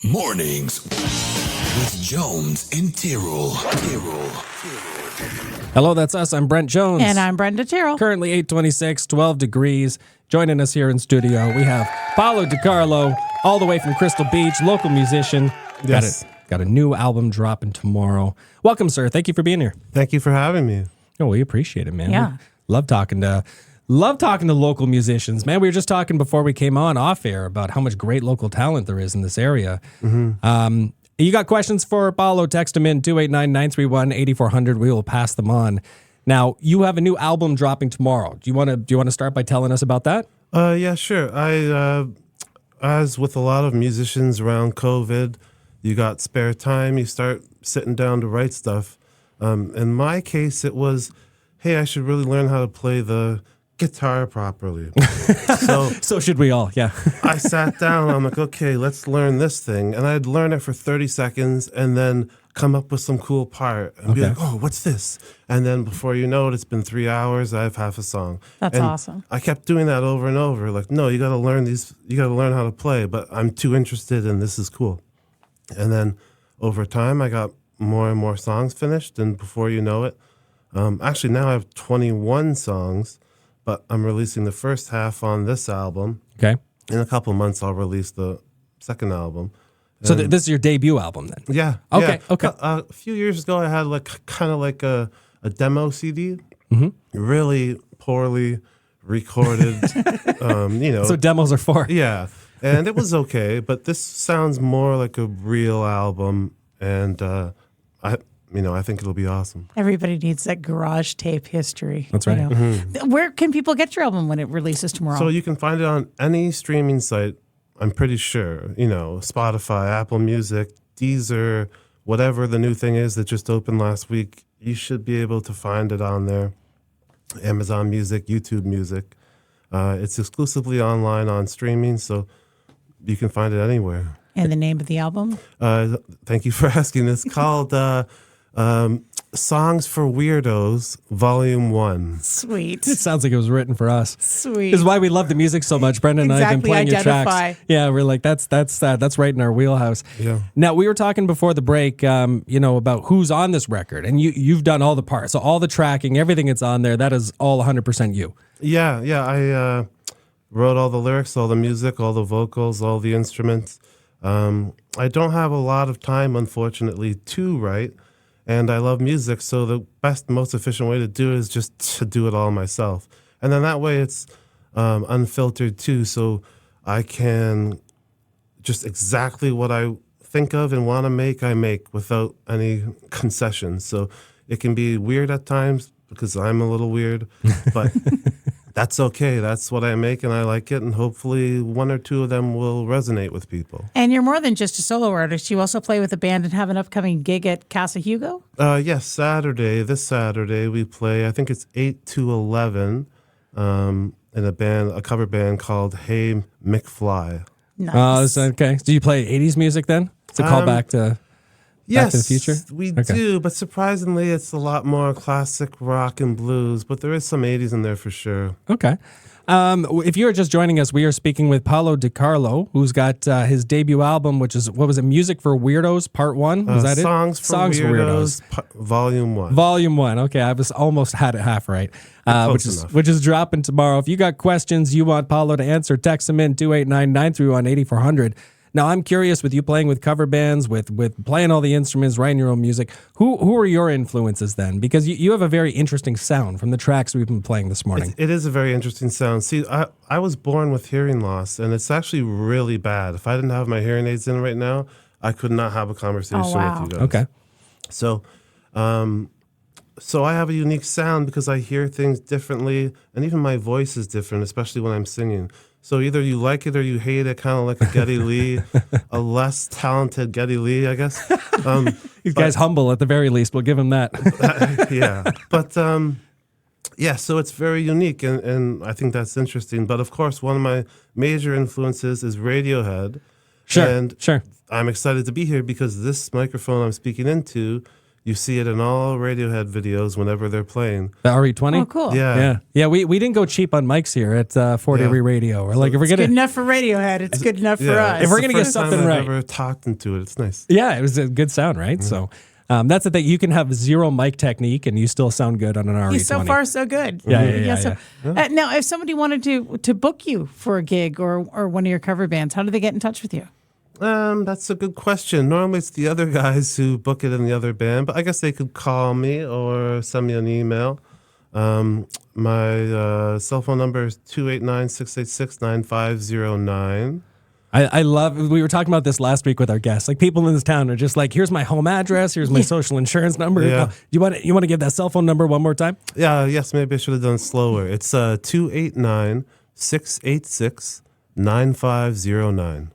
Mornings with Jones and Tyrrell. Hello, that's us. I'm Brent Jones. And I'm Brenda Tyrrell. Currently 8:26, 12 degrees. Joining us here in studio, we have Paolo Di Carlo, all the way from Crystal Beach, local musician. Yes. Got a new album dropping tomorrow. Welcome, sir. Thank you for being here. Thank you for having me. Oh, we appreciate it, man. Yeah. We love talking to local musicians, man. We were just talking before we came on off air about how much great local talent there is in this area. Mm-hmm. You got questions for Paolo? Text them in 289-931-8400. We will pass them on. Now, you have a new album dropping tomorrow. Do you want to start by telling us about that? Yeah, sure. As with a lot of musicians around COVID, you got spare time, you start sitting down to write stuff. In my case, it was, hey, I should really learn how to play the guitar properly. So should we all, yeah. I sat down, I'm like, okay, let's learn this thing. And I'd learn it for 30 seconds and then come up with some cool part and be like, oh, what's this? And then before you know it, it's been 3 hours, I have half a song. That's awesome. I kept doing that over and over. Like, no, you got to learn how to play, but I'm too interested and this is cool. And then over time, I got more and more songs finished. And before you know it, actually now I have 21 songs, but I'm releasing the first half on this album. Okay. In a couple months, I'll release the second album. So this is your debut album then? Yeah. Okay, yeah. okay. A few years ago, I had kind of like a demo CD, really poorly recorded. So demos are for? Yeah, and it was okay, but this sounds more like a real album, and I think it'll be awesome. Everybody needs that garage tape history. That's right. Where can people get your album when it releases tomorrow? So you can find it on any streaming site, I'm pretty sure. Spotify, Apple Music, Deezer, whatever the new thing is that just opened last week, you should be able to find it on there. Amazon Music, YouTube Music. It's exclusively online on streaming, so you can find it anywhere. And the name of the album? Thank you for asking. It's called Songs for Weirdos, Volume 1. Sweet. It sounds like it was written for us. Sweet. This is why we love the music so much. Brendan and I have been playing your tracks. Yeah, we're like, that's right in our wheelhouse. Yeah. Now, we were talking before the break, about who's on this record, and you've done all the parts. So all the tracking, everything that's on there, that is all 100% you. Yeah. I wrote all the lyrics, all the music, all the vocals, all the instruments. I don't have a lot of time, unfortunately, to write. And I love music, so the best, most efficient way to do it is just to do it all myself. And then that way it's unfiltered too, so I can just exactly what I think of and want to make, I make without any concessions. So it can be weird at times because I'm a little weird, but that's okay. That's what I make, and I like it, and hopefully one or two of them will resonate with people. And you're more than just a solo artist. You also play with a band and have an upcoming gig at Casa Hugo? Yes, this Saturday, we play, I think it's 8 to 11, in a cover band called Hey McFly. Nice. Okay. Do you play 80s music then? It's a callback to... Yes, Back to the Future? We Okay. do, but surprisingly, it's a lot more classic rock and blues, but there is some 80s in there for sure. Okay. If you're just joining us, we are speaking with Paolo Di Carlo, who's got his debut album, which is, what was it, Music for Weirdos, Part 1? Was that Songs it? for Weirdos, Volume 1. Volume 1. Okay, I was almost had it half right, which is dropping tomorrow. If you got questions you want Paolo to answer, text him in 289-931-8400. Now, I'm curious, with you playing with cover bands, with playing all the instruments, writing your own music, who are your influences then? Because you have a very interesting sound from the tracks we've been playing this morning. It is a very interesting sound. See, I was born with hearing loss, and it's actually really bad. If I didn't have my hearing aids in right now, I could not have a conversation with you guys. Okay. So I have a unique sound because I hear things differently, and even my voice is different, especially when I'm singing. So either you like it or you hate it, kind of like a Geddy Lee, a less talented Geddy Lee, I guess. These guys humble at the very least. We'll give him that. Yeah. But, so it's very unique, and I think that's interesting. But, of course, one of my major influences is Radiohead. Sure. And I'm excited to be here because this microphone I'm speaking into You see it in all Radiohead videos whenever they're playing. The RE20? Oh, cool. Yeah. We didn't go cheap on mics here at Fort Erie Radio. We're like, if we're It's good gonna, enough for Radiohead. It's good enough for us. If we're gonna get something I've right, ever talked into it. It's nice. yeah, it was a good sound, right? So. That's the thing. You can have zero mic technique and you still sound good on an RE20. So far, so good. Yeah. Now, if somebody wanted to book you for a gig or one of your cover bands, how do they get in touch with you? That's a good question. Normally it's the other guys who book it in the other band, but I guess they could call me or send me an email. My cell phone number is 289-686-9509. I love, we were talking about this last week with our guests. Like, people in this town are just like, here's my home address, here's my social insurance number. Yeah. You want to give that cell phone number one more time? Yes, maybe I should have done it slower. It's 289-686-9509.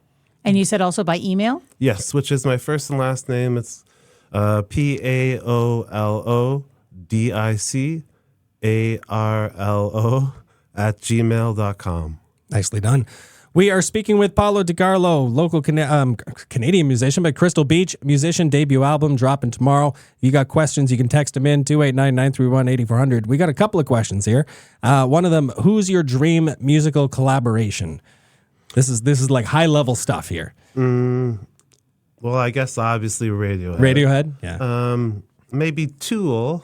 And you said also by email? Yes, which is my first and last name. It's PaoloDicarlo Nicely done. We are speaking with Paolo Di Carlo, local Canadian musician, but Crystal Beach musician, debut album dropping tomorrow. If you got questions, you can text them in, 289-931-8400. We got a couple of questions here. One of them, who's your dream musical collaboration? This is like high-level stuff here. Well, I guess obviously Radiohead. Radiohead? Yeah. Maybe Tool.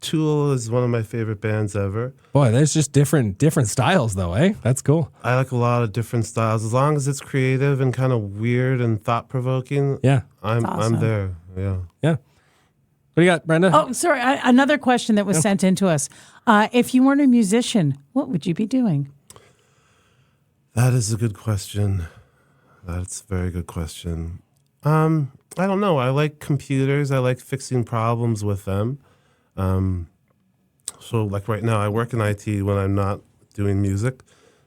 Tool is one of my favorite bands ever. Boy, there's just different styles, though, eh? That's cool. I like a lot of different styles. As long as it's creative and kind of weird and thought-provoking, Yeah. I'm there. Yeah. Yeah. What do you got, Brenda? Oh, sorry. Another question that was sent in to us. If you weren't a musician, what would you be doing? That is a good question. That's a very good question. I don't know. I like computers. I like fixing problems with them. So like right now I work in IT when I'm not doing music.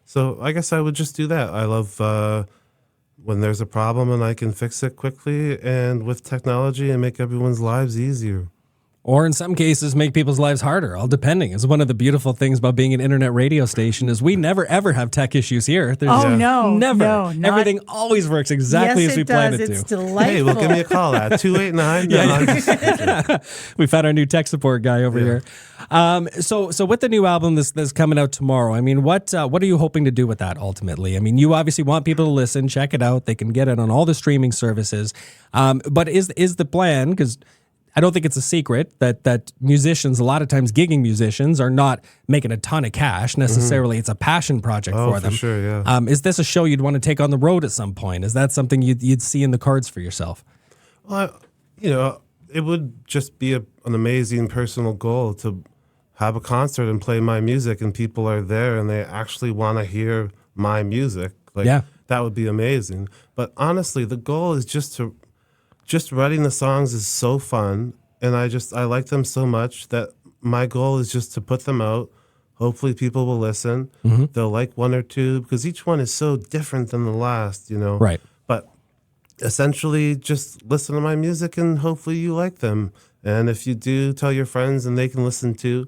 So I guess I would just do that. I love when there's a problem and I can fix it quickly and with technology and make everyone's lives easier. Or in some cases, make people's lives harder, all depending. It's one of the beautiful things about being an internet radio station is we never, ever have tech issues here. No. Never. No, Everything always works exactly as we planned it to. It's delightful. Hey, well, give me a call at 289. We've had our new tech support guy over here. So with the new album that's coming out tomorrow, I mean, what are you hoping to do with that ultimately? I mean, you obviously want people to listen, check it out. They can get it on all the streaming services. But is the plan, because I don't think it's a secret that musicians, a lot of times gigging musicians, are not making a ton of cash necessarily. Mm-hmm. It's a passion project for them. For sure, yeah. Is this a show you'd want to take on the road at some point? Is that something you'd see in the cards for yourself? Well, it would just be an amazing personal goal to have a concert and play my music and people are there and they actually want to hear my music. That would be amazing. But honestly, the goal is just writing the songs is so fun, and I like them so much that my goal is just to put them out. Hopefully people will listen. Mm-hmm. They'll like one or two, because each one is so different than the last, Right. But essentially just listen to my music and hopefully you like them. And if you do, tell your friends and they can listen too.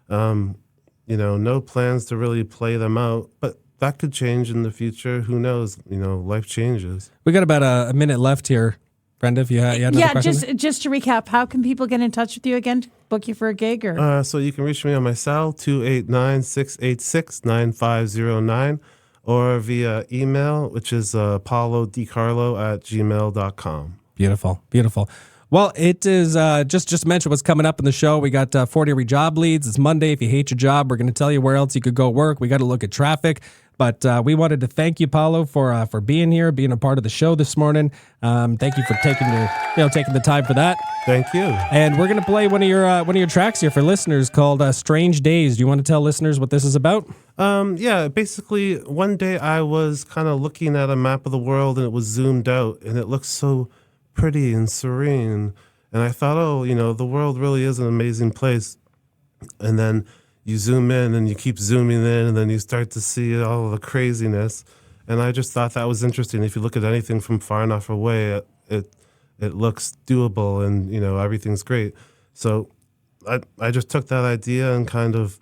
No plans to really play them out, but that could change in the future. Who knows? Life changes. We got about a minute left here. Brenda, if you had another question? just to recap, how can people get in touch with you again, book you for a gig? Or so you can reach me on my cell, 289-686-9509, or via email, which is paolodicarlo@gmail.com. Beautiful. Well, it is just to mention what's coming up in the show. We got Fort Erie Job Leads. It's Monday. If you hate your job, we're going to tell you where else you could go work. We got to look at traffic. But we wanted to thank you, Paolo, for being here, being a part of the show this morning. Thank you for taking the time for that. Thank you. And we're going to play one of your tracks here for listeners called "Strange Days." Do you want to tell listeners what this is about? Basically, one day I was kind of looking at a map of the world and it was zoomed out and it looked so pretty and serene. And I thought, the world really is an amazing place. And then you zoom in and you keep zooming in and then you start to see all of the craziness. And I just thought that was interesting. If you look at anything from far enough away, it looks doable and, everything's great. So I just took that idea and kind of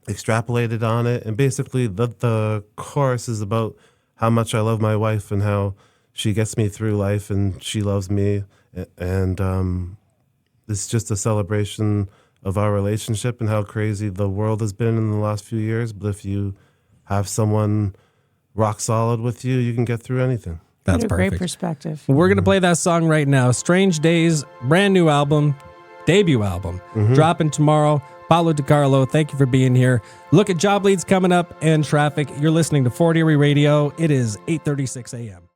extrapolated on it. And basically the chorus is about how much I love my wife and how she gets me through life and she loves me. And it's just a celebration of our relationship and how crazy the world has been in the last few years. But if you have someone rock solid with you, you can get through anything. That's what a perfect. Great perspective. We're going to play that song right now. Strange Days, brand new album, debut album, dropping tomorrow. Paolo Di Carlo, thank you for being here. Look at job leads coming up and traffic. You're listening to Fort Erie Radio. It is 8:36 a.m.